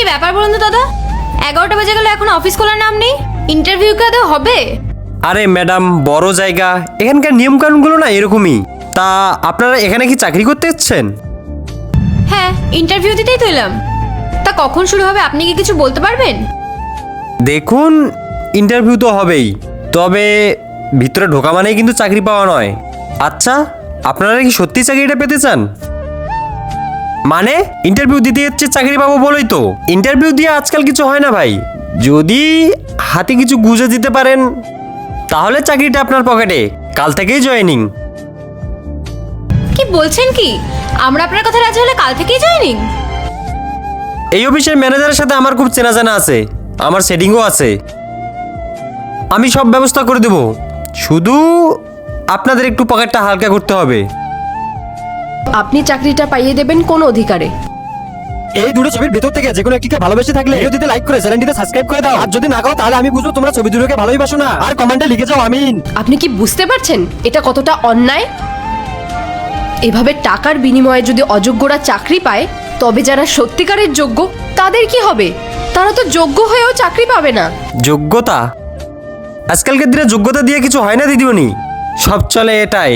কি ব্যাপার বলুন তো দাদা, 11টা বেজে গেল এখন অফিস খোলার নাম নেই। ইন্টারভিউ কি আদৌ হবে? আরে ম্যাডাম, বড় জায়গা, এখানকার নিয়মকানুনগুলো না এরকমই। তা আপনারা এখানে কি চাকরি করতে এসেছেন? হ্যাঁ, ইন্টারভিউ দিতেই তো এলাম। তা কখন শুরু হবে আপনি কি কিছু বলতে পারবেন? দেখুন, ইন্টারভিউ তো হবেই, তবে ভিতরে ঢোকা মানেই কিন্তু চাকরি পাওয়া নয়। আচ্ছা, আপনারা কি সত্যি চাকরিটা পেতে চান? মানে ইন্টারভিউ দিতে হচ্ছে চাকরি পাবো বলেই তো? ইন্টারভিউ দিয়ে আজকাল কিছু হয় না ভাই। যদি হাতে কিছু গুজে দিতে পারেন তাহলে চাকরিটা আপনার পকেটে, কাল থেকেই জয়েনিং। কি বলছেন কি? আমরা আপনার কথা রাজি হলে কাল থেকেই জয়েনিং? এই অফিসের ম্যানেজারের সাথে আমার খুব চেনা জানা আছে, আমার সেটিংও আছে। আমি সব ব্যবস্থা করে দেব, শুধু আপনাদের একটু পকেটটা হালকা করতে হবে। আপনি চাকরিটা পাইয়ে দেবেন কোন অধিকারে? এই দুটো ছবির ভেতর থেকে যে কোনো একটিকে ভালোবেসে থাকলে ভিডিওটিতে লাইক করে চ্যানেলটিতে সাবস্ক্রাইব করে দাও। আর যদি না করো তাহলে আমি বুঝবো তোমরা ছবি দুটোকে ভালোইবাসো না। আর কমেন্টে লিখে যাও আমিন। আপনি কি বুঝতে পারছেন এটা কতটা অন্যায়? এভাবে টাকার বিনিময়ে যদি অযোগ্যরা চাকরি পায়, তবে যারা সত্যিকারের যোগ্য তাদের কি হবে? তারা তো যোগ্য হয়েও চাকরি পাবে না। যোগ্যতা? আজকালকার দিনে যোগ্যতা দিয়ে কিছু হয় না দিদিমণি, সব চলে এটাই।